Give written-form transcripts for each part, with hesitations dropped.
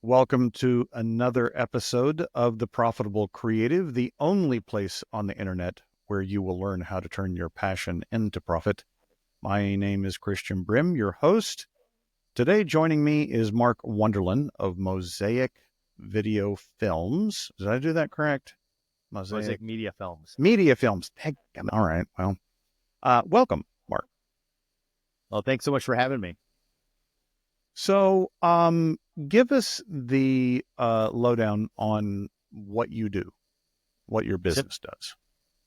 Welcome to another episode of The Profitable Creative, the only place on the internet where you will learn how to turn your passion into profit. My name is Christian Brim, your host. Today joining me is Mark Wonderlin of Mosaic Video Films. Did I do that correct? Mosaic Media Films. Media Films. Heck, all right. Well, welcome, Mark. Well, thanks so much for having me. So, give us the lowdown on what you do, what your business does.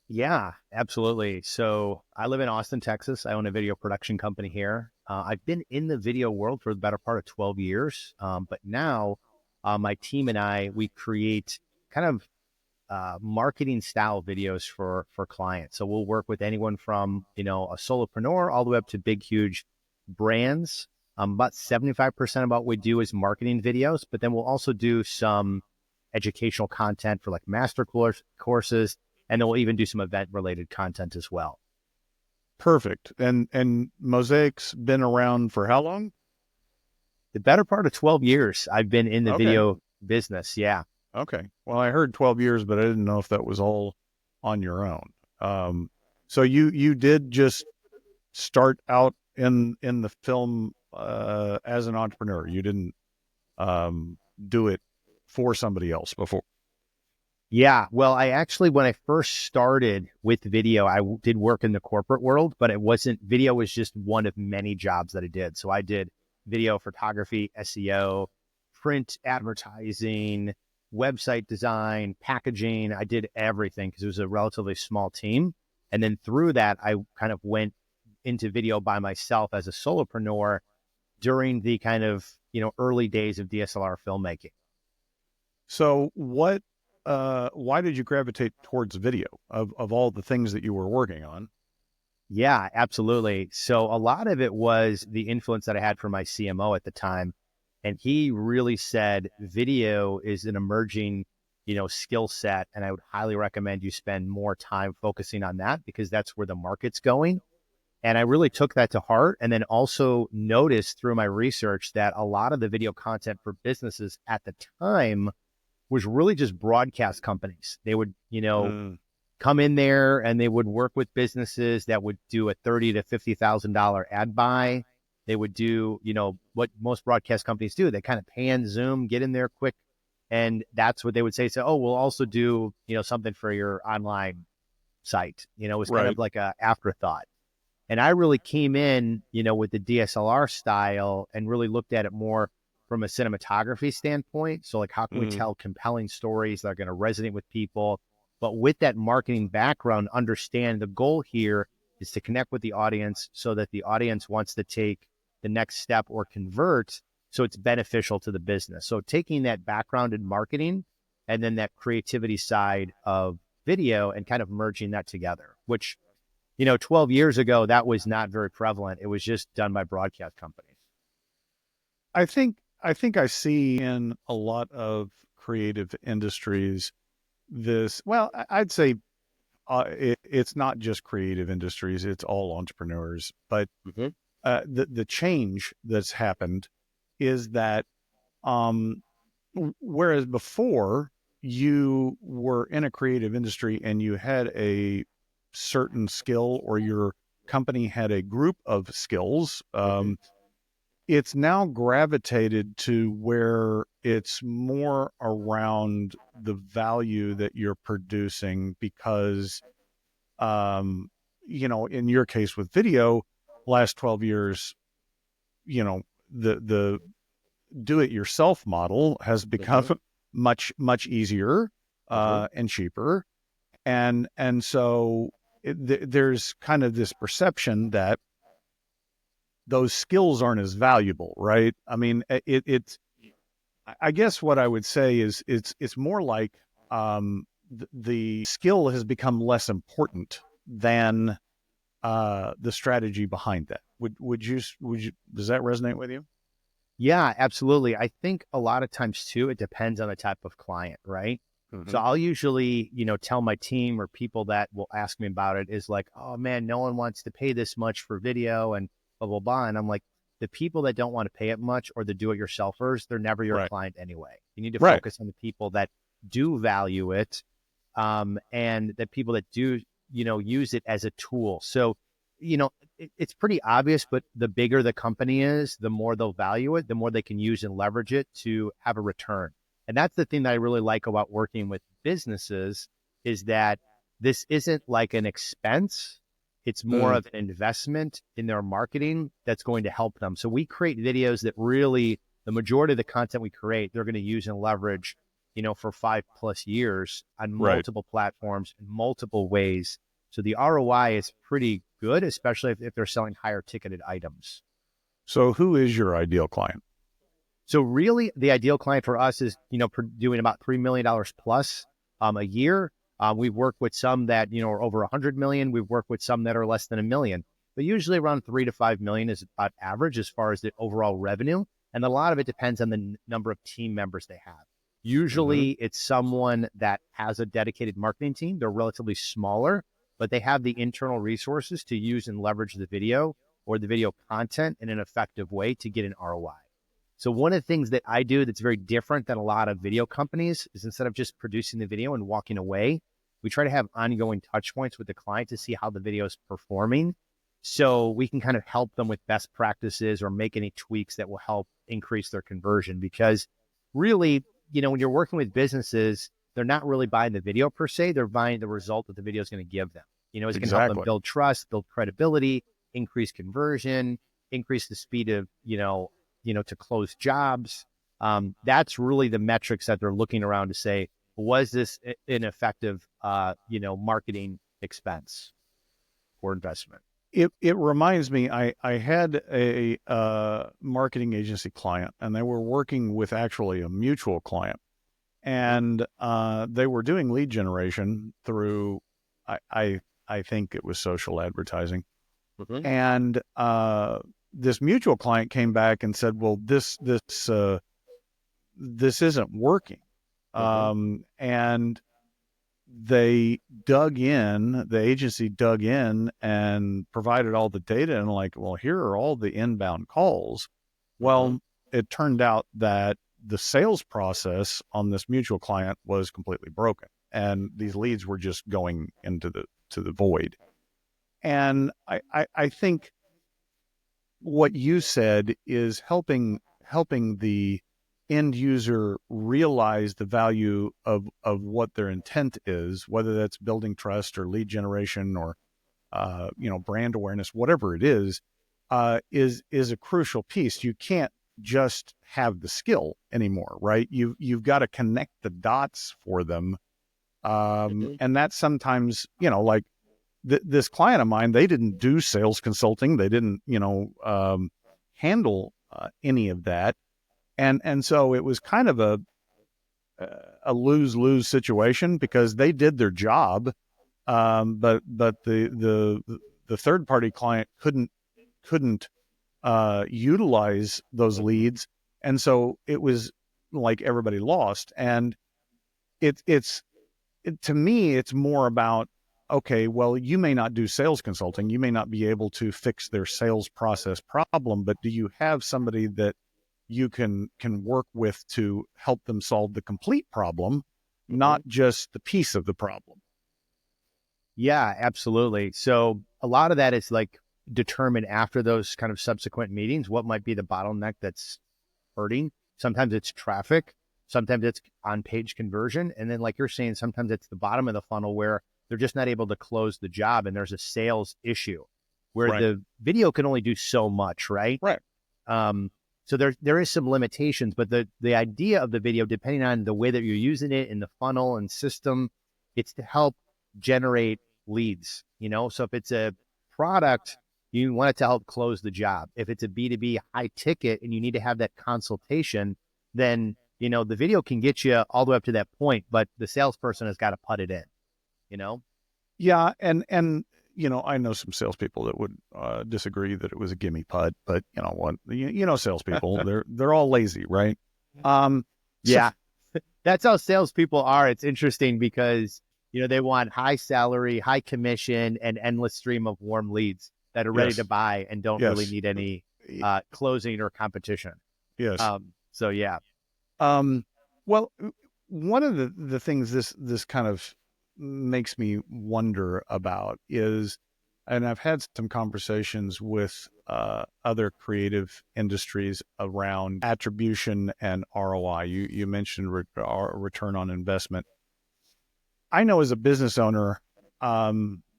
Yeah, absolutely. So I live in Austin, Texas. I own a video production company here. I've been in the video world for the better part of 12 years. But now my team and I, we create kind of marketing style videos for clients. So we'll work with anyone from, a solopreneur all the way up to big, huge brands. About 75% of what we do is marketing videos, but then we'll also do some educational content for like courses, and then we'll even do some event related content as well. Perfect. And Mosaic's been around for how long? The better part of 12 years I've been in the Okay. video business. Yeah. Okay. Well, I heard 12 years, but I didn't know if that was all on your own. So you did just start out in the film as an entrepreneur. You didn't do it for somebody else before. Yeah. Well, I actually, when I first started with video, I did work in the corporate world, but video was just one of many jobs that I did. So I did video photography, SEO, print advertising, website design, packaging. I did everything because it was a relatively small team. And then through that, I kind of went into video by myself as a solopreneur during the kind of, early days of DSLR filmmaking. So why did you gravitate towards video of all the things that you were working on? Yeah, absolutely. So a lot of it was the influence that I had from my CMO at the time. And he really said video is an emerging, skill set. And I would highly recommend you spend more time focusing on that because that's where the market's going. And I really took that to heart. And then also noticed through my research that a lot of the video content for businesses at the time was really just broadcast companies. They would, come in there and they would work with businesses that would do a $30,000 to $50,000 ad buy. They would do, what most broadcast companies do. They kind of pan Zoom, get in there quick. And that's what they would say. So, oh, we'll also do, something for your online site. It was kind of like a afterthought. And I really came in, with the DSLR style and really looked at it more from a cinematography standpoint. So like, how can we tell compelling stories that are going to resonate with people? But with that marketing background, understand the goal here is to connect with the audience so that the audience wants to take the next step or convert. So it's beneficial to the business. So taking that background in marketing and then that creativity side of video and kind of merging that together, which, 12 years ago, that was not very prevalent. It was just done by broadcast companies. I think I see in a lot of creative industries I'd say it's not just creative industries, it's all entrepreneurs. But the change that's happened is that whereas before you were in a creative industry and you had a certain skill or your company had a group of skills, it's now gravitated to where it's more around the value that you're producing because, in your case with video, last 12 years, the do-it-yourself model has become much, much easier and cheaper. And so there's kind of this perception that those skills aren't as valuable, right? I mean, I guess what I would say is it's more like the skill has become less important than the strategy behind that. Would you, does that resonate with you? Yeah, absolutely. I think a lot of times too, it depends on the type of client, right? So I'll usually, tell my team or people that will ask me about it is like, oh man, no one wants to pay this much for video and blah, blah, blah. And I'm like, the people that don't want to pay it much or the do-it-yourselfers, they're never your Right. client anyway. You need to Right. focus on the people that do value it, and the people that do, use it as a tool. So, it's pretty obvious, but the bigger the company is, the more they'll value it, the more they can use and leverage it to have a return. And that's the thing that I really like about working with businesses, is that this isn't like an expense. It's more of an investment in their marketing that's going to help them. So we create videos that really, the majority of the content we create, they're going to use and leverage, for 5+ years on Right. multiple platforms in multiple ways. So the ROI is pretty good, especially if they're selling higher ticketed items. So who is your ideal client? So really the ideal client for us is, doing about $3 million plus a year. We've worked with some that, are over 100 million. We've worked with some that are less than $1 million, but usually around 3 to 5 million is about average as far as the overall revenue. And a lot of it depends on the number of team members they have. Usually it's someone that has a dedicated marketing team. They're relatively smaller, but they have the internal resources to use and leverage the video or the video content in an effective way to get an ROI. So one of the things that I do that's very different than a lot of video companies is, instead of just producing the video and walking away, we try to have ongoing touch points with the client to see how the video is performing, so we can kind of help them with best practices or make any tweaks that will help increase their conversion. Because really, when you're working with businesses, they're not really buying the video per se. They're buying the result that the video is going to give them. It's going to help them build trust, build credibility, increase conversion, increase the speed of, to close jobs. That's really the metrics that they're looking around to say, was this an effective, marketing expense or investment? It reminds me, I had a marketing agency client, and they were working with actually a mutual client, and they were doing lead generation through, I think it was social advertising. And this mutual client came back and said, well, this isn't working. And the agency dug in and provided all the data, and like, well, here are all the inbound calls. Well, it turned out that the sales process on this mutual client was completely broken, and these leads were just going into the void. And I think what you said is helping the end user realize the value of what their intent is, whether that's building trust or lead generation or brand awareness, whatever it is a crucial piece. You can't just have the skill anymore, right? You've got to connect the dots for them. And that's sometimes, like this client of mine, they didn't do sales consulting. They didn't, handle any of that. And so it was kind of a lose-lose situation, because they did their job, but the third-party client couldn't utilize those leads, and so it was like everybody lost. And to me, it's more about, okay, well, you may not do sales consulting, you may not be able to fix their sales process problem, but do you have somebody that you can work with to help them solve the complete problem, not just the piece of the problem? Yeah, absolutely. So a lot of that is like determined after those kind of subsequent meetings, what might be the bottleneck that's hurting. Sometimes it's traffic, sometimes it's on-page conversion. And then, like you're saying, sometimes it's the bottom of the funnel where they're just not able to close the job, and there's a sales issue where the video can only do so much, right? Right. So there is some limitations, but the idea of the video, depending on the way that you're using it in the funnel and system, it's to help generate leads. So if it's a product, you want it to help close the job. If it's a B2B high ticket and you need to have that consultation, then the video can get you all the way up to that point, but the salesperson has got to put it in. Yeah, and I know some salespeople that would disagree that it was a gimme putt, but salespeople, they're all lazy, right? Yeah, that's how salespeople are. It's interesting because they want high salary, high commission, and endless stream of warm leads that are ready to buy and don't really need any closing or competition. Yes. So yeah. Well, one of the things this kind of makes me wonder about is, and I've had some conversations with other creative industries around attribution and ROI. You mentioned return on investment. I know as a business owner,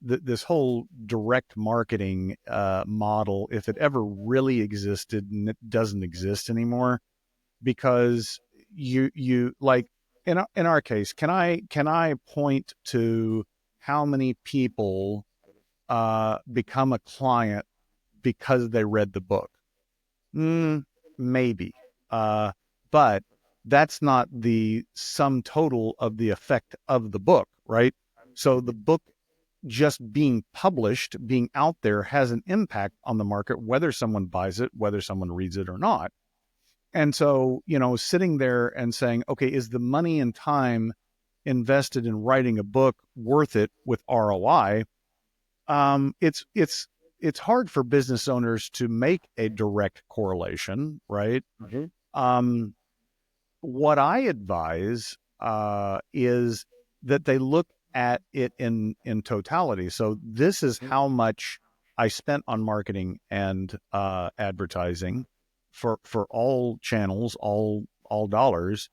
this whole direct marketing model, if it ever really existed, and it doesn't exist anymore, because you like in our case, can I point to how many people become a client because they read the book? Maybe, but that's not the sum total of the effect of the book, right? So the book just being published, being out there, has an impact on the market, whether someone buys it, whether someone reads it or not. And so, sitting there and saying, okay, is the money and time invested in writing a book worth it with ROI? It's hard for business owners to make a direct correlation, right? Mm-hmm. What I advise is that they look at it in totality. So this is how much I spent on marketing and advertising for all channels, all dollars,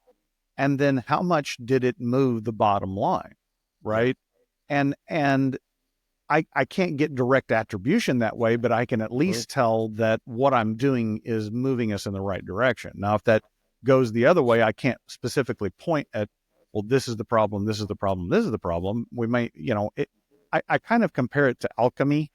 and then how much did it move the bottom line, right? And I can't get direct attribution that way, but I can at least tell that what I'm doing is moving us in the right direction. Now, if that goes the other way, I can't specifically point at, well, this is the problem, this is the problem, this is the problem. We may, I kind of compare it to alchemy.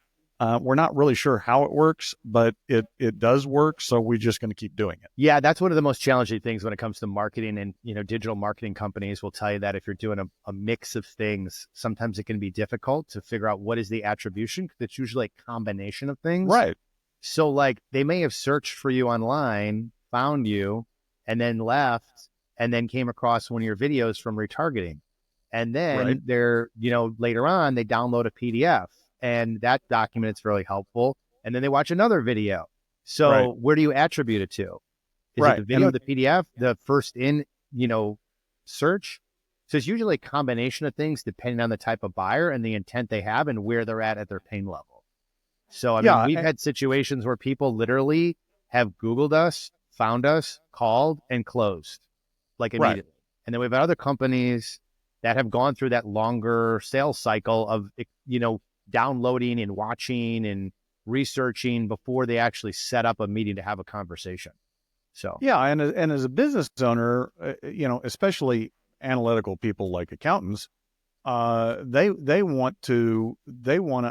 We're not really sure how it works, but it does work. So we're just going to keep doing it. Yeah, that's one of the most challenging things when it comes to marketing, and digital marketing companies will tell you that if you're doing a mix of things, sometimes it can be difficult to figure out what is the attribution, because it's usually a combination of things. Right. So like they may have searched for you online, found you, and then left, and then came across one of your videos from retargeting. And then they're, later on, they download a PDF, and that document is really helpful. And then they watch another video. So where do you attribute it to? Is it the video, the PDF, the first in, search? So it's usually a combination of things depending on the type of buyer and the intent they have and where they're at their pain level. So, I mean, we've had situations where people literally have Googled us, found us, called, and closed like immediately. And then we've had other companies that have gone through that longer sales cycle of, downloading and watching and researching before they actually set up a meeting to have a conversation. So, yeah. And as a business owner, especially analytical people like accountants, they want to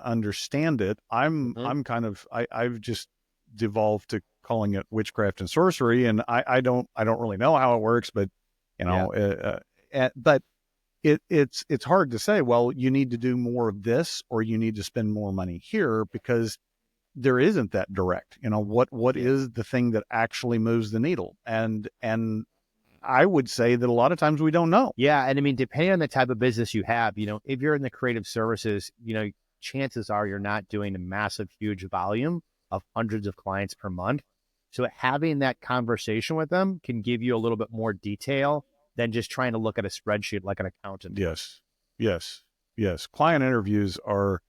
understand it. I've just devolved to calling it witchcraft and sorcery, and I don't really know how it works, but but it's hard to say, well, you need to do more of this or you need to spend more money here, because there isn't that direct. What is the thing that actually moves the needle? And I would say that a lot of times we don't know. Yeah. And I mean, depending on the type of business you have, if you're in the creative services, chances are you're not doing a massive, huge volume of hundreds of clients per month. So having that conversation with them can give you a little bit more detail than just trying to look at a spreadsheet like an accountant. Yes. Client interviews are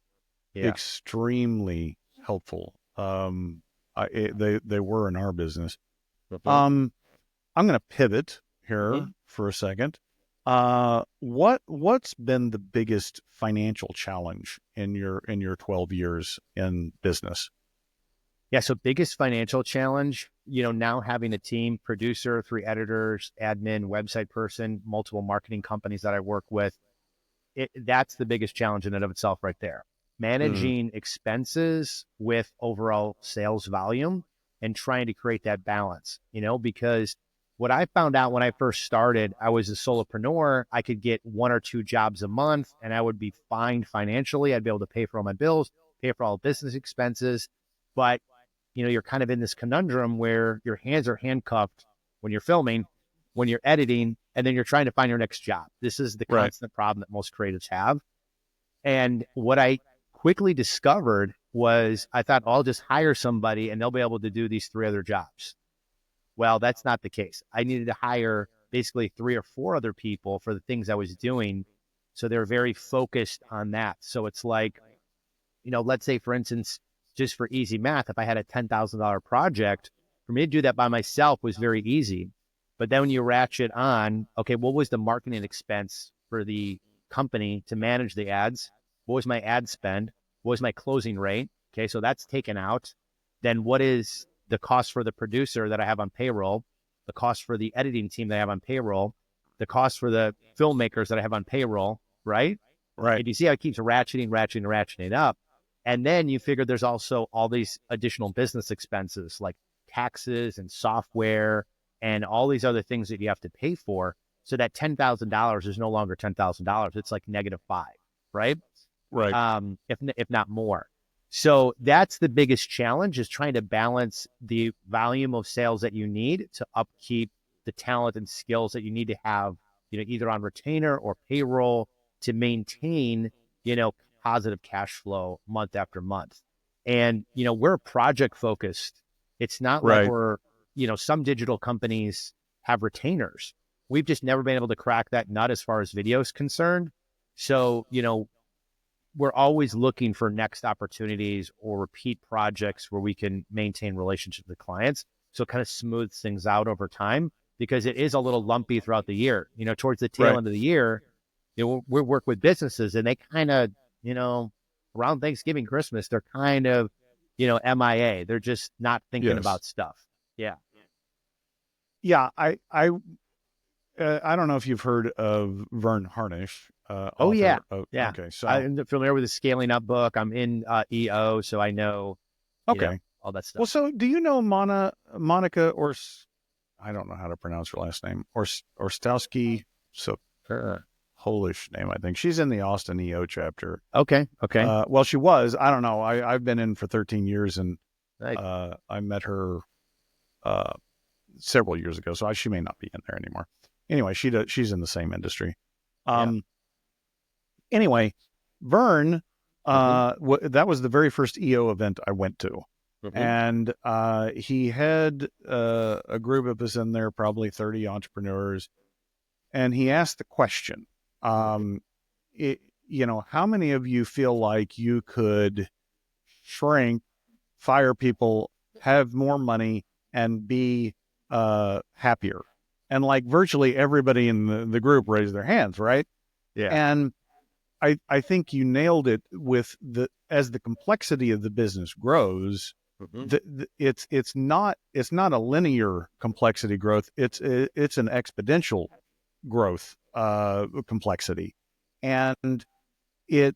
extremely helpful. They were in our business. I'm going to pivot here for a second. What's been the biggest financial challenge in your 12 years in business? Yeah. So biggest financial challenge, now having a team, producer, 3 editors, admin, website person, multiple marketing companies that I work with. That's the biggest challenge in and of itself right there. Managing expenses with overall sales volume and trying to create that balance, because what I found out when I first started, I was a solopreneur. I could get 1 or 2 jobs a month and I would be fine financially. I'd be able to pay for all my bills, pay for all business expenses. But, you're kind of in this conundrum where your hands are handcuffed when you're filming, when you're editing, and then you're trying to find your next job. This is the constant problem that most creatives have. And what I quickly discovered was I thought I'll just hire somebody and they'll be able to do these 3 other jobs. Well, that's not the case. I needed to hire basically 3 or 4 other people for the things I was doing. So they're very focused on that. So it's like, let's say, for instance, just for easy math, if I had a $10,000 project, for me to do that by myself was very easy. But then when you ratchet on, okay, what was the marketing expense for the company to manage the ads? What was my ad spend? What was my closing rate? Okay, so that's taken out. Then what is the cost for the producer that I have on payroll, the cost for the editing team that I have on payroll, the cost for the filmmakers that I have on payroll, right? Right. And you see how it keeps ratcheting up. And then you figure there's also all these additional business expenses like taxes and software and all these other things that you have to pay for. So that $10,000 is no longer $10,000. It's like -5, right? Right. If not more. So that's the biggest challenge, is trying to balance the volume of sales that you need to upkeep the talent and skills that you need to have, either on retainer or payroll to maintain, positive cash flow month after month. And, we're project focused. It's not like Right. we're, some digital companies have retainers. We've just never been able to crack that nut as far as video is concerned. So, we're always looking for next opportunities or repeat projects where we can maintain relationships with clients. So it kind of smooths things out over time, because it is a little lumpy throughout the year. Towards the tail Right. end of the year, we work with businesses and they kind of, around Thanksgiving, Christmas, they're kind of, MIA. They're just not thinking Yes. about stuff. Yeah. Yeah. I don't know if you've heard of Vern Harnish, Oh, yeah. author of, Yeah. okay. So, I'm familiar with the Scaling Up book. I'm in EO, so I know, okay. all that stuff. Well, so do you know Monica, or I don't know how to pronounce her last name, or Orstowski? So Polish name, I think. She's in the Austin EO chapter. Okay. Okay. Well, she was. I don't know. I've been in for 13 years, and Right. I met her several years ago, so she may not be in there anymore. Anyway, she's in the same industry. Anyway, Vern, that was the very first EO event I went to. And he had a group of us in there, probably 30 entrepreneurs, and he asked the question, how many of you feel like you could shrink, fire people, have more money, and be happier? And like virtually everybody in the group raised their hands, right? Yeah. And I think you nailed it with as the complexity of the business grows, it's not a linear complexity growth. It's an exponential growth complexity, and it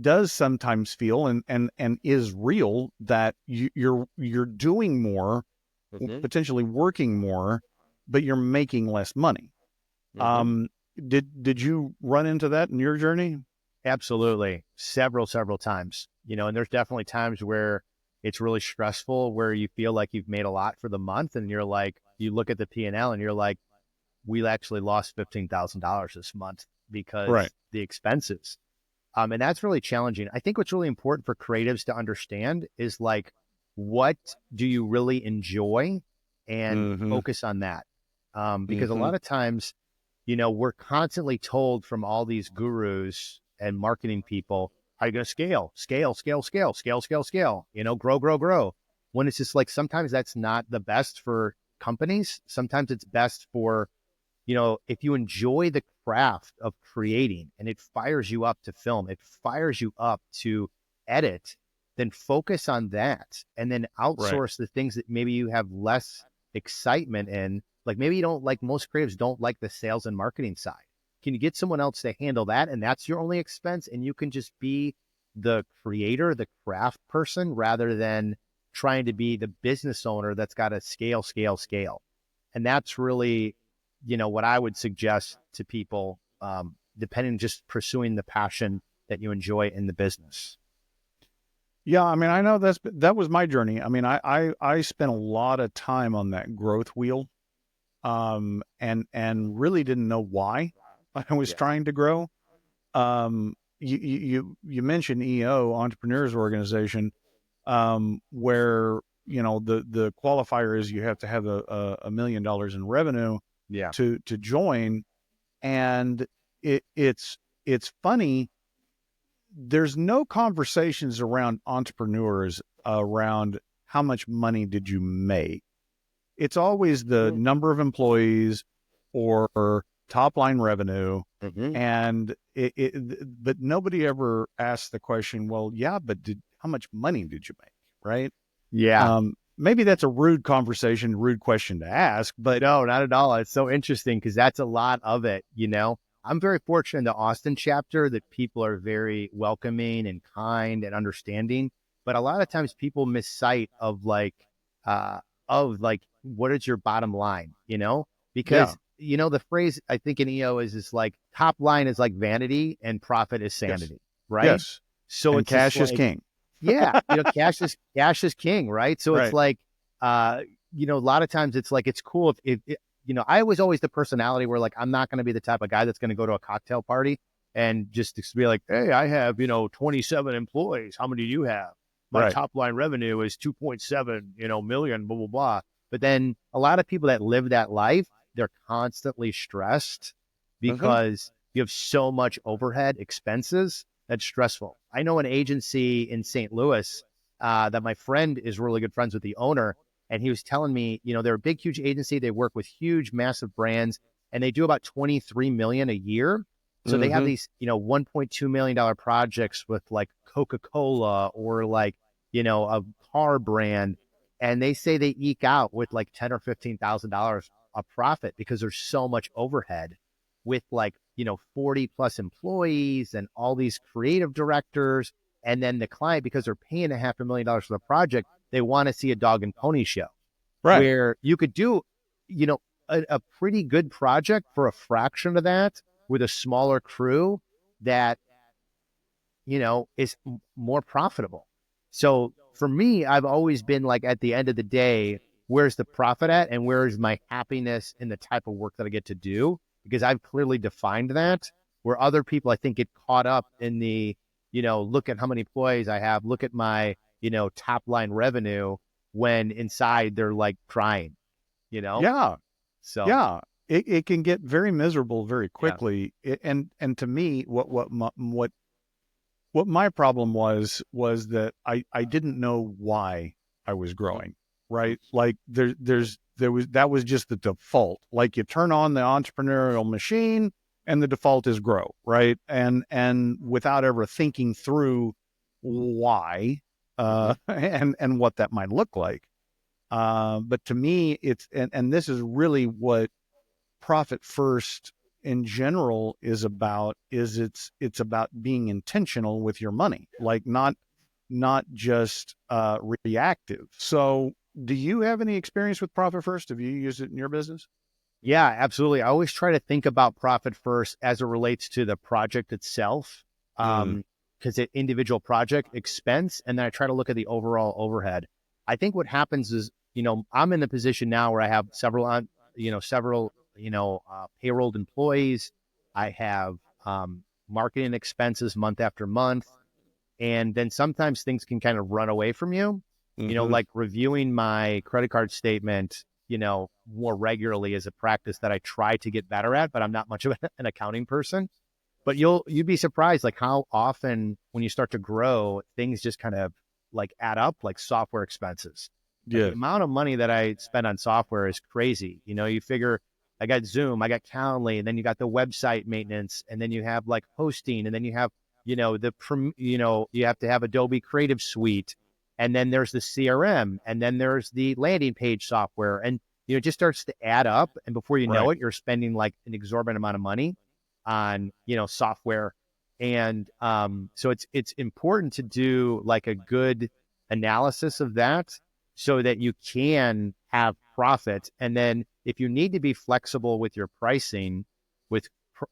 does sometimes feel and is real that you're doing more, potentially working more, but you're making less money. Did you run into that in your journey? Absolutely. Several times, and there's definitely times where it's really stressful, where you feel like you've made a lot for the month and you're like, you look at the P&L and you're like, we actually lost $15,000 this month because the expenses. And that's really challenging. I think what's really important for creatives to understand is like, what do you really enjoy, and focus on that. Because a lot of times, we're constantly told from all these gurus and marketing people, how are you going to scale, grow. When it's just like, sometimes that's not the best for companies. Sometimes it's best for, if you enjoy the craft of creating and it fires you up to film, it fires you up to edit, then focus on that and then outsource the things that maybe you have less excitement in. Like maybe you don't like, most creatives don't like the sales and marketing side. Can you get someone else to handle that? And that's your only expense. And you can just be the creator, the craft person, rather than trying to be the business owner that's got to scale. And that's really, what I would suggest to people, depending, just pursuing the passion that you enjoy in the business. Yeah, I mean, I know that was my journey. I mean, I spent a lot of time on that growth wheel, and really didn't know why I was trying to grow. you mentioned EO, Entrepreneurs Organization, where the qualifier is you have to have $1 million in revenue Yeah. to join, and it's funny. There's no conversations around entrepreneurs around how much money did you make. It's always the number of employees or top line revenue. Mm-hmm. And but nobody ever asks the question, well, yeah, but how much money did you make? Right. Yeah. Maybe that's a rude conversation, rude question to ask, but No, not at all. It's so interesting because that's a lot of it. I'm very fortunate in the Austin chapter that people are very welcoming and kind and understanding. But a lot of times people miss sight of what is your bottom line, yeah, because, the phrase I think in EO is like top line is like vanity and profit is yes, sanity, right? yes. So And it's just cash is like, king. yeah, cash is king, right? So it's Right. like, a lot of times it's like it's cool if I was always the personality where like I'm not going to be the type of guy that's going to go to a cocktail party and just be like, hey, I have 27 employees. How many do you have? My Right. top line revenue is 2.7 million, blah blah blah. But then a lot of people that live that life, they're constantly stressed Uh-huh. because you have so much overhead expenses. That's stressful. I know an agency in St. Louis that my friend is really good friends with the owner. And he was telling me, they're a big, huge agency. They work with huge, massive brands, and they do about 23 million a year. So they have Mm-hmm. these, $1.2 million projects with like Coca-Cola or like, a car brand. And they say they eke out with like 10 or $15,000 a profit because there's so much overhead with like, 40 plus employees and all these creative directors. And then the client, because they're paying $500,000 for the project, they want to see a dog and pony show Right. where you could do, a pretty good project for a fraction of that with a smaller crew that, is more profitable. So for me, I've always been like, at the end of the day, where's the profit at and where is my happiness in the type of work that I get to do? Because I've clearly defined that, where other people, I think, get caught up in the, look at how many employees I have, look at my, top line revenue, when inside they're like crying, you know? Yeah. So, Yeah. It can get very miserable very yeah. quickly. And to me, what my problem was that I didn't know why I was growing, right? Like there was that was just the default. Like you turn on the entrepreneurial machine and the default is grow, right? And without ever thinking through why and what that might look like. But to me, and this is really what profit first in general is about, is it's about being intentional with your money, like not just reactive. So do you have any experience with profit first? Have you used it in your business? Yeah, absolutely. I always try to think about profit first as it relates to the project itself, Mm, because it individual project expense, and then I try to look at the overall overhead. I think what happens is, I'm in the position now where I have several payrolled employees. I have marketing expenses month after month, and then sometimes things can kind of run away from you. mm-hmm. Like reviewing my credit card statement, more regularly is a practice that I try to get better at, but I'm not much of an accounting person. But you'd be surprised like how often when you start to grow, things just kind of like add up, like software expenses. Like the Yes. amount of money that I spend on software is crazy. You figure I got Zoom, I got Calendly, and then you got the website maintenance, and then you have like hosting, and then you have, you have to have Adobe Creative Suite, and then there's the CRM, and then there's the landing page software, and it just starts to add up, and before you know Right. it, you're spending like an exorbitant amount of money on software. And so it's important to do like a good analysis of that so that you can have profit. And then if you need to be flexible with your pricing with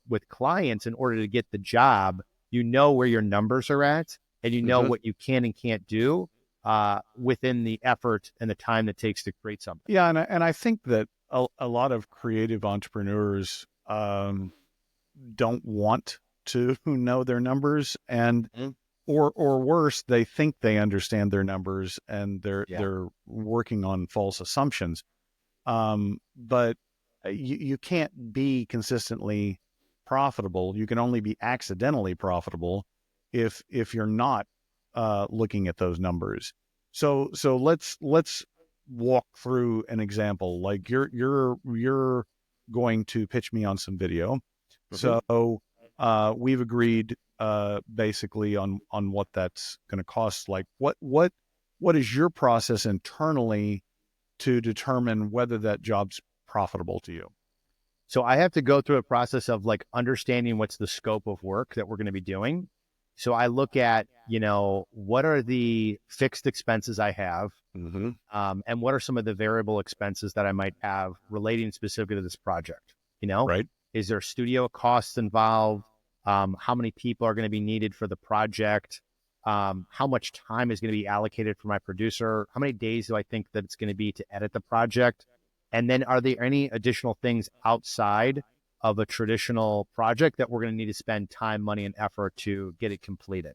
with clients in order to get the job, where your numbers are at, and Mm-hmm. what you can and can't do within the effort and the time that takes to create something. Yeah, and I think that a lot of creative entrepreneurs don't want to know their numbers, and Mhm. or worse, they think they understand their numbers and Yeah. they're working on false assumptions. But you can't be consistently profitable. You can only be accidentally profitable if you're not looking at those numbers. So let's walk through an example. Like you're going to pitch me on some video. Mhm. So we've agreed basically on what that's going to cost. Like what is your process internally to determine whether that job's profitable to you? So I have to go through a process of like understanding what's the scope of work that we're going to be doing. So I look at, what are the fixed expenses I have, Mm-hmm. and what are some of the variable expenses that I might have relating specifically to this project? You know, Right. is there studio costs involved? How many people are going to be needed for the project? How much time is going to be allocated for my producer? How many days do I think that it's going to be to edit the project? And then are there any additional things outside of a traditional project that we're going to need to spend time, money, and effort to get it completed?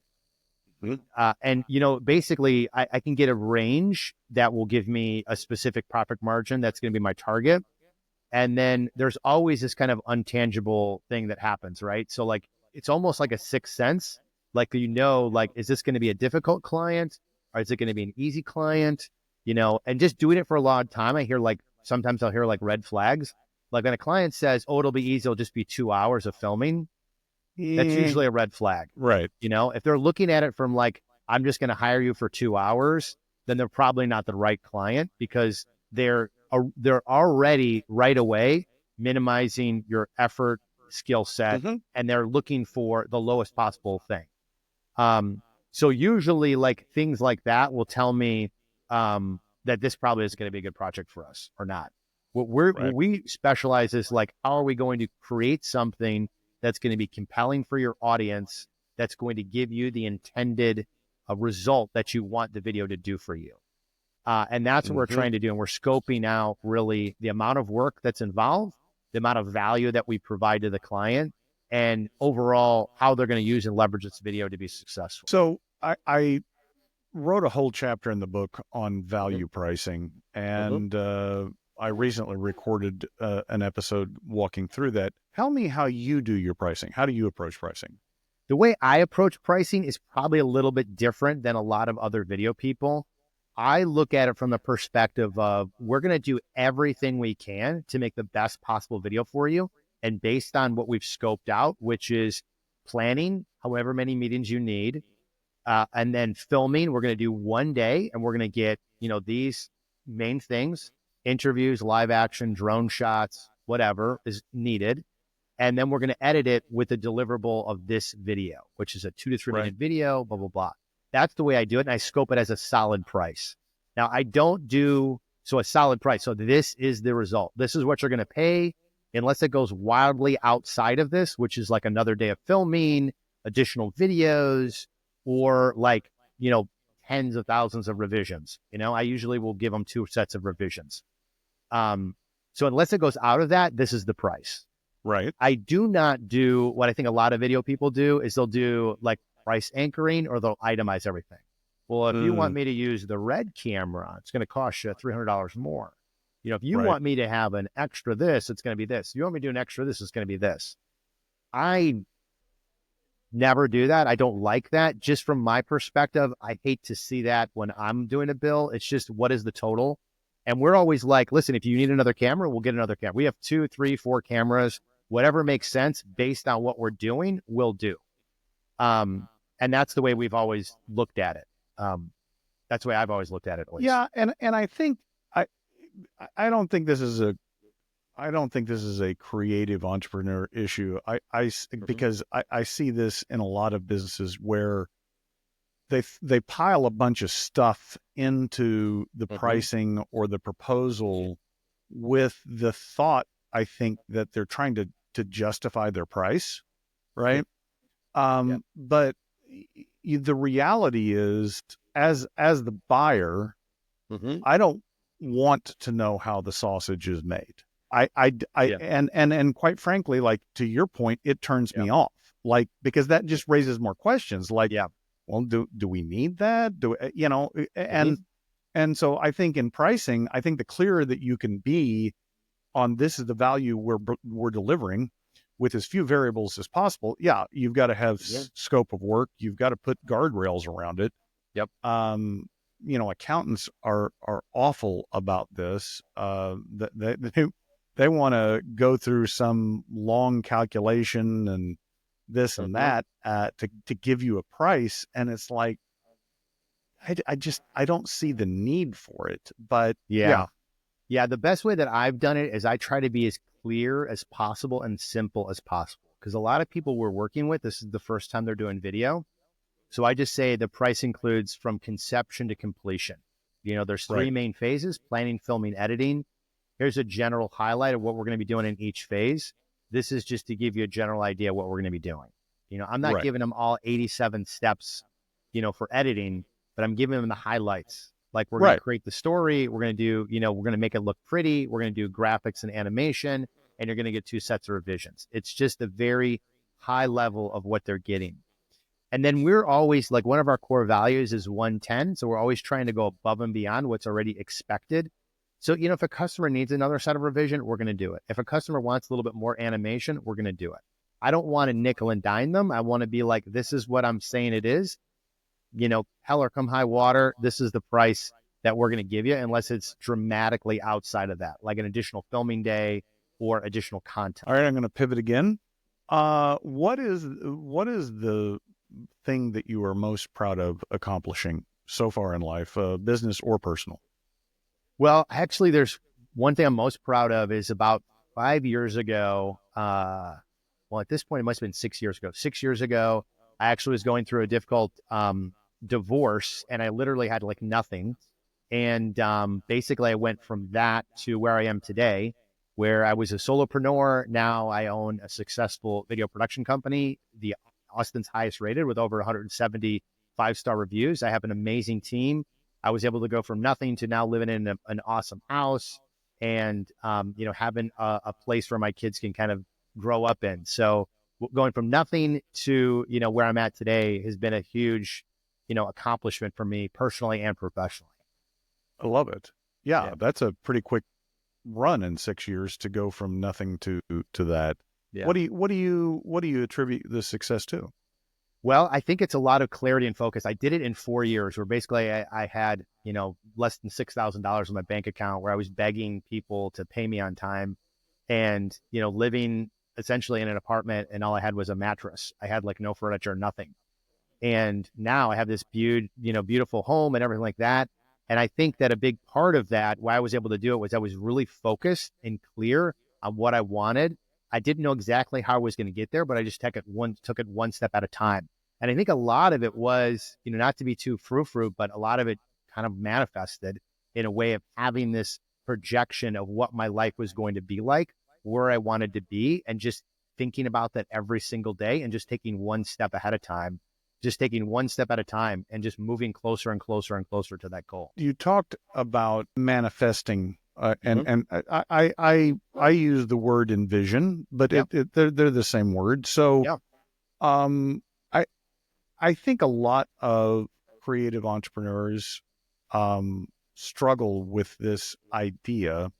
Mhm. And basically, I can get a range that will give me a specific profit margin that's going to be my target. And then there's always this kind of untangible thing that happens, right? So like it's almost like a sixth sense. Like like, is this going to be a difficult client, or is it going to be an easy client? And just doing it for a long time, I hear like sometimes I'll hear like red flags. Like when a client says, "Oh, it'll be easy, it'll just be 2 hours of filming," that's Eh, usually a red flag. right. If they're looking at it from like, I'm just going to hire you for 2 hours, then they're probably not the right client, because they're already right away minimizing your effort, skill set, Hmm. and they're looking for the lowest possible thing. Um, so usually like things like that will tell me that this probably is going to be a good project for us or not. What Right. we specialize is like, how are we going to create something that's going to be compelling for your audience, that's going to give you the intended result that you want the video to do for you. And that's what we're Hmm. trying to do. And we're scoping out really the amount of work that's involved, the amount of value that we provide to the client, and overall how they're going to use and leverage this video to be successful. So I wrote a whole chapter in the book on Mm-hmm. value pricing, Mm-hmm. and I recently recorded an episode walking through that. Tell me how you do your pricing. How do you approach pricing? The way I approach pricing is probably a little bit different than a lot of other video people. I look at it from the perspective of, we're going to do everything we can to make the best possible video for you. And based on what we've scoped out, which is planning, however many meetings you need, and then filming, we're going to do one day, and we're going to get, these main things: interviews, live action, drone shots, whatever is needed. And then we're going to edit it with the deliverable of this video, which is a 2 to 3 minute Right. video, blah, blah, blah. That's the way I do it. And I scope it as a solid price. Now, I don't do so a solid price. So this is the result. This is what you're going to pay, unless it goes wildly outside of this, which is like another day of filming, additional videos, or like, tens of thousands of revisions. I usually will give them 2 sets of revisions. So unless it goes out of that, this is the price. Right. I do not do what I think a lot of video people do, is they'll do like price anchoring, or they'll itemize everything. Well, if you want Mm, me to use the red camera, it's going to cost you $300 more. If you right. want me to have an extra this, it's going to be this. If you want me to do an extra this, it's going to be this. I never do that. I don't like that. Just from my perspective, I hate to see that when I'm doing a bill. It's just, what is the total? And we're always like, listen, if you need another camera, we'll get another camera. We have 2, 3, 4 cameras. Whatever makes sense based on what we're doing, we'll do. And that's the way we've always looked at it. That's the way I've always looked at it, at least. Yeah, and I think I I don't think this is a I don't think this is a creative entrepreneur issue. Mm-hmm. Because I see this in a lot of businesses where they pile a bunch of stuff into the Mm-hmm. pricing or the proposal with the thought, I think, that they're trying to justify their price, Yeah. right? Yeah. But the reality is, as the buyer, Mm-hmm. I don't want to know how the sausage is made. Yeah. And quite frankly, like to your point, it turns Yeah. me off. Like, because that just raises more questions. Like, Yeah. well, do we need that? Mm-hmm. And so I think in pricing, I think the clearer that you can be on this is the value we're delivering with as few variables as possible. Yeah, you've got to have Yeah. scope of work. You've got to put guardrails around it. Yep. Accountants are awful about this. They want to go through some long calculation and this and Mm-hmm. that to give you a price, and it's like I don't see the need for it. But Yeah. yeah, Yeah. The best way that I've done it is I try to be as clear as possible and simple as possible. Because a lot of people we're working with, this is the first time they're doing video. So I just say the price includes from conception to completion. There's three right, main phases: planning, filming, editing. Here's a general highlight of what we're going to be doing in each phase. This is just to give you a general idea of what we're going to be doing. I'm not right, giving them all 87 steps, for editing, but I'm giving them the highlights. Like, we're going to right. create the story. We're going to do, we're going to make it look pretty. We're going to do graphics and animation, and you're going to get 2 sets of revisions. It's just a very high level of what they're getting. And then we're always like, one of our core values is 110. So we're always trying to go above and beyond what's already expected. So, if a customer needs another set of revision, we're going to do it. If a customer wants a little bit more animation, we're going to do it. I don't want to nickel and dime them. I want to be like, this is what I'm saying it is. Hell or come high water, this is the price that we're going to give you, unless it's dramatically outside of that, like an additional filming day or additional content. All right, I'm going to pivot again. What is the thing that you are most proud of accomplishing so far in life, business or personal? Well, actually, there's one thing I'm most proud of is about 5 years ago. Well, at this point, it must have been 6 years ago. 6 years ago, I actually was going through a difficult divorce, and I literally had like nothing. And basically, I went from that to where I am today, where I was a solopreneur. Now I own a successful video production company, the Austin's highest rated, with over 170 5-star reviews. I have an amazing team. I was able to go from nothing to now living in an awesome house, and having a place where my kids can kind of grow up in. So going from nothing to where I'm at today has been a huge accomplishment for me personally and professionally. I love it. Yeah, Yeah. that's a pretty quick run in 6 years to go from nothing to that. Yeah. What do you attribute this success to? Well, I think it's a lot of clarity and focus. I did it in 4 years, where basically I had, less than $6,000 in my bank account, where I was begging people to pay me on time, and, living essentially in an apartment, and all I had was a mattress. I had like no furniture, nothing. And now I have this beautiful home and everything like that. And I think that a big part of that, why I was able to do it, was I was really focused and clear on what I wanted. I didn't know exactly how I was going to get there, but I just took it one step at a time. And I think a lot of it was, not to be too frou-frou, but a lot of it kind of manifested in a way of having this projection of what my life was going to be like, where I wanted to be, and just thinking about that every single day, and just taking one step ahead of time, just taking one step at a time, and just moving closer and closer and closer to that goal. You talked about manifesting, and Mm-hmm. and I use the word envision, but Yep. they're the same word. So, Yeah. um, I I think a lot of creative entrepreneurs struggle with this idea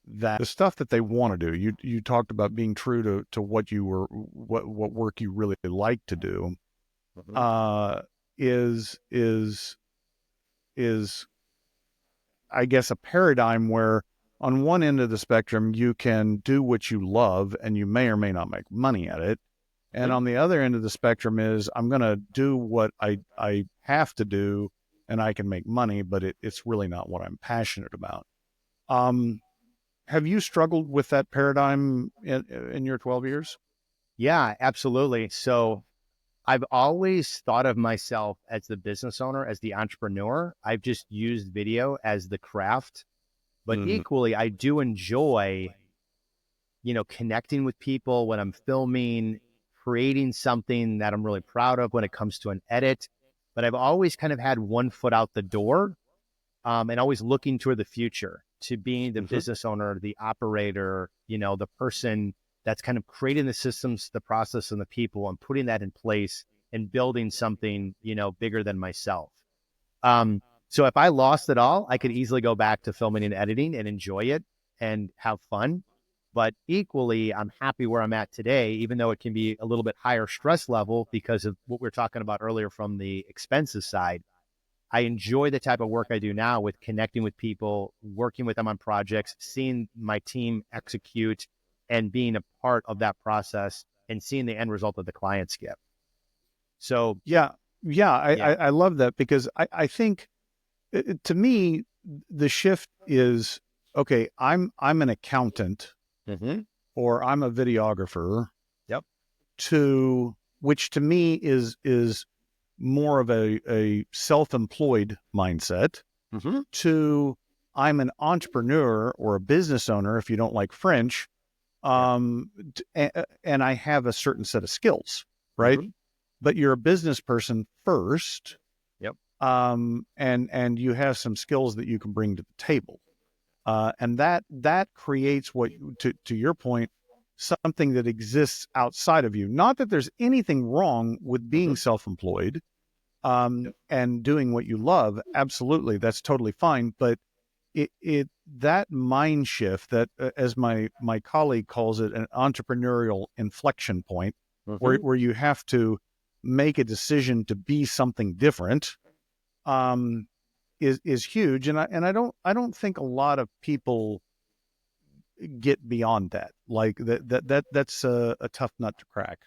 that the stuff that they want to do. You talked about being true to what work you really like to do. Mm-hmm. Uh, is I guess a paradigm where on one end of the spectrum you can do what you love and you may or may not make money at it. And Mm-hmm. on the other end of the spectrum is I'm going to do what I have to do and I can make money, but it's really not what I'm passionate about. Um, have you struggled with that paradigm in your 12 years? Yeah, absolutely. So I've always thought of myself as the business owner, as the entrepreneur. I've just used video as the craft, but Mm, equally, I do enjoy, connecting with people when I'm filming, creating something that I'm really proud of when it comes to an edit. But I've always kind of had one foot out the door, and always looking toward the future, to being the mhm. business owner, the operator, the person, that's kind of creating the systems, the process, and the people, and putting that in place and building something, bigger than myself. So if I lost it all, I could easily go back to filming and editing and enjoy it and have fun. But equally, I'm happy where I'm at today, even though it can be a little bit higher stress level because of what we were talking about earlier from the expenses side. I enjoy the type of work I do now with connecting with people, working with them on projects, seeing my team execute and being a part of that process and seeing the end result that the clients get. So, Yeah. Yeah. yeah. I love that because I think to me, the shift is, okay, I'm an accountant Mm-hmm. or I'm a videographer, Yep. to which to me is more of a self-employed mindset, Mm-hmm. to I'm an entrepreneur or a business owner, if you don't like French, Yeah. and I have a certain set of skills, right? Mm-hmm. But you're a business person first, Yep. and you have some skills that you can bring to the table, and that creates what, to your point, something that exists outside of you. Not that there's anything wrong with Mm-hmm. being self-employed, Yep. and doing what you love. Absolutely, that's totally fine. But it that mind shift, that as my colleague calls it, an entrepreneurial inflection point, Mm-hmm. where you have to make a decision to be something different, um, is huge. And I don't think a lot of people get beyond that. Like that's a tough nut to crack.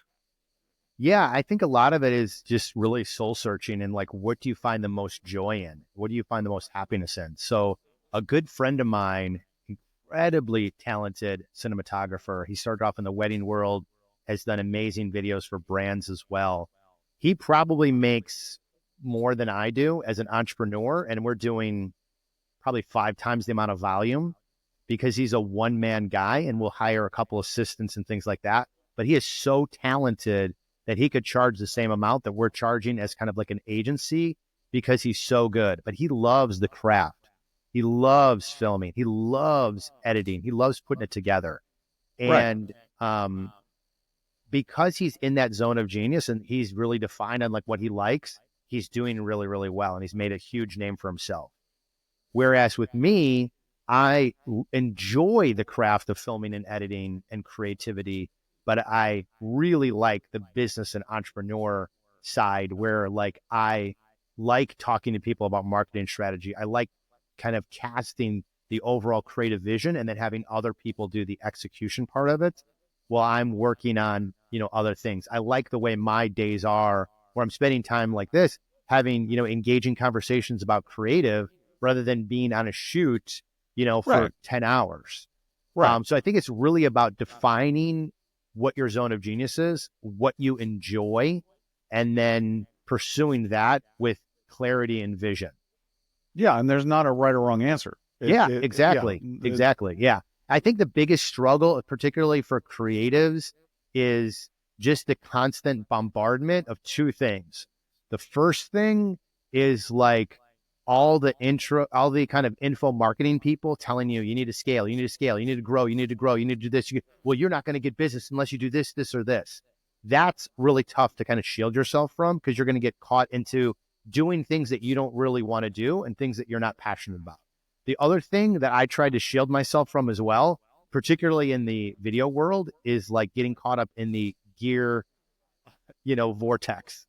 Yeah, I think a lot of it is just really soul searching and like, what do you find the most joy in? What do you find the most happiness in? So, a good friend of mine, incredibly talented cinematographer, he started off in the wedding world, has done amazing videos for brands as well. He probably makes more than I do as an entrepreneur, and we're doing probably 5 times the amount of volume because he's a one man guy and will hire a couple assistants and things like that. But he is so talented that he could charge the same amount that we're charging as kind of like an agency because he's so good. But he loves the craft. He loves filming. He loves editing. He loves putting it together. Right. And because he's in that zone of genius and he's really defined on like what he likes, he's doing really, really well. And he's made a huge name for himself. Whereas with me, I enjoy the craft of filming and editing and creativity, but I really like the business and entrepreneur side where like I like talking to people about marketing strategy. I like kind of casting the overall creative vision and then having other people do the execution part of it while I'm working on, other things. I like the way my days are where I'm spending time like this, having, engaging conversations about creative rather than being on a shoot, for Right. 10 hours. Right. So I think it's really about defining what your zone of genius is, what you enjoy, and then pursuing that with clarity and vision. Yeah. And there's not a right or wrong answer. Yeah, Yeah. exactly. Exactly. Yeah. I think the biggest struggle, particularly for creatives, is just the constant bombardment of two things. The first thing is like all the kind of info marketing people telling you, you need to scale, you need to scale, you need to grow, you need to grow, you need to do this. Well, you're not going to get business unless you do this, this, or this. That's really tough to kind of shield yourself from because you're going to get caught into doing things that you don't really want to do and things that you're not passionate about. The other thing that I tried to shield myself from as well, particularly in the video world, is like getting caught up in the gear, vortex.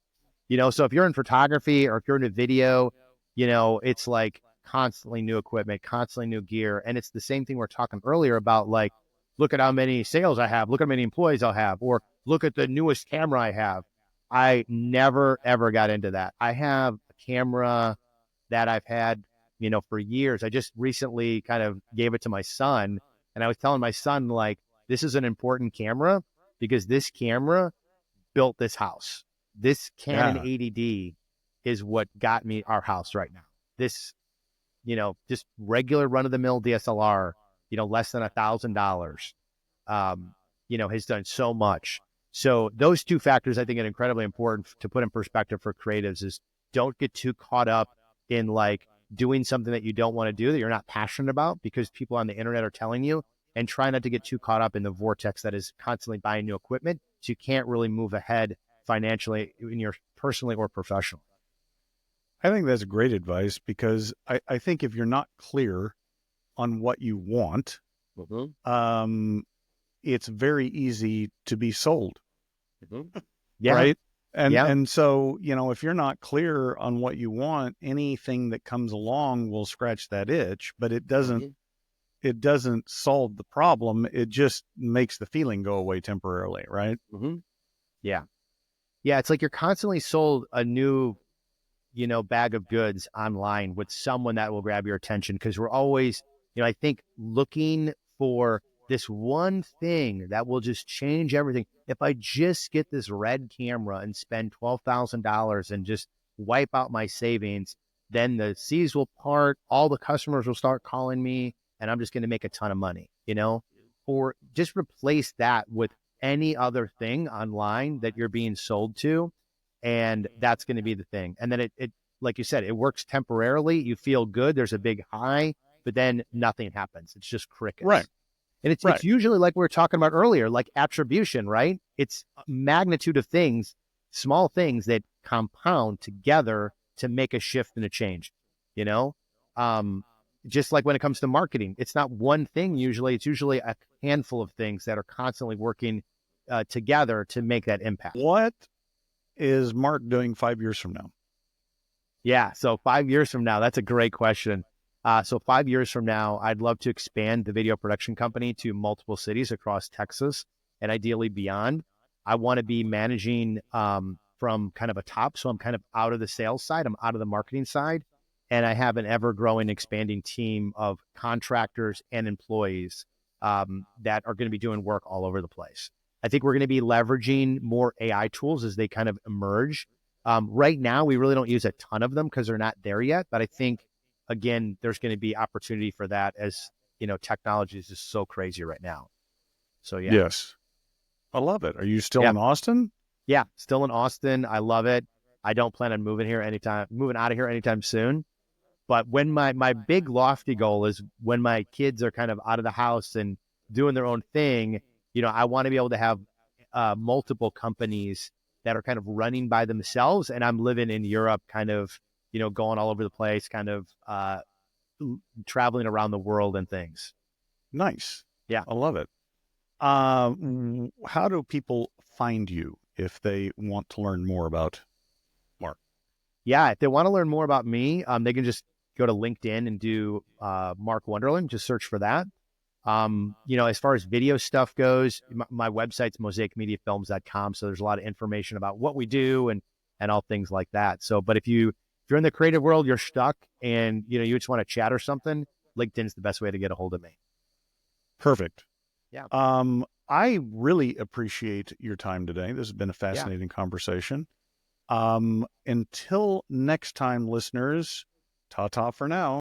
So if you're in photography or if you're in a video, it's like constantly new equipment, constantly new gear. And it's the same thing we're talking earlier about, like, look at how many sales I have, look at how many employees I'll have, or look at the newest camera I have. I never, ever got into that. I have a camera that I've had, for years. I just recently kind of gave it to my son. And I was telling my son, like, this is an important camera because this camera built this house. This Canon Yeah. 80D is what got me our house right now. This, just regular run of the mill DSLR, less than $1,000, has done so much. So those two factors, I think, are incredibly important to put in perspective for creatives is don't get too caught up in like doing something that you don't want to do, that you're not passionate about because people on the internet are telling you. and try not to get too caught up in the vortex that is constantly buying new equipment. So you can't really move ahead financially in your personally or professionally. I think that's great advice, because I think if you're not clear on what you want, it's very easy to be sold, Yeah. right? And Yeah. and so, if you're not clear on what you want, anything that comes along will scratch that itch, but it doesn't solve the problem. It just makes the feeling go away temporarily, right? Yeah. Yeah. It's like you're constantly sold a new, bag of goods online with someone that will grab your attention, because we're always, I think, looking for this one thing that will just change everything. If I just get this red camera and spend $12,000 and just wipe out my savings, then the seas will part, all the customers will start calling me, and I'm just going to make a ton of money, or just replace that with any other thing online that you're being sold to. And that's going to be the thing. And then it, like you said, it works temporarily. You feel good. There's a big high, but then nothing happens. It's just crickets. Right. And it's Right. usually like we were talking about earlier, like attribution, right? It's a magnitude of things, small things that compound together to make a shift and a change, just like when it comes to marketing, it's not one thing. Usually it's usually a handful of things that are constantly working together to make that impact. What is Mark doing 5 years from now? Yeah. So 5 years from now, that's a great question. So 5 years from now, I'd love to expand the video production company to multiple cities across Texas and ideally beyond. I want to be managing from kind of a top. So I'm kind of out of the sales side. I'm out of the marketing side. And I have an ever-growing, expanding team of contractors and employees that are going to be doing work all over the place. I think we're going to be leveraging more AI tools as they kind of emerge. Right now, we really don't use a ton of them because they're not there yet. But I think, again, there's going to be opportunity for that as, technology is just so crazy right now. So, yeah. Yes. I love it. Are you still in Austin? Yeah, still in Austin. I love it. I don't plan on moving out of here anytime soon. But when my big lofty goal is when my kids are kind of out of the house and doing their own thing, I want to be able to have multiple companies that are kind of running by themselves. And I'm living in Europe, kind of, going all over the place, kind of traveling around the world and things. Nice. Yeah. I love it. How do people find you if they want to learn more about Mark? Yeah, if they want to learn more about me, they can just go to LinkedIn and do Mark Wonderlin. Just search for that. As far as video stuff goes, my website's mosaicmediafilms.com. So there's a lot of information about what we do and all things like that. So, but if you're in the creative world, you're stuck and, you just want to chat or something, LinkedIn's the best way to get a hold of me. Perfect. Yeah. I really appreciate your time today. This has been a fascinating conversation. Until next time, listeners, ta-ta for now.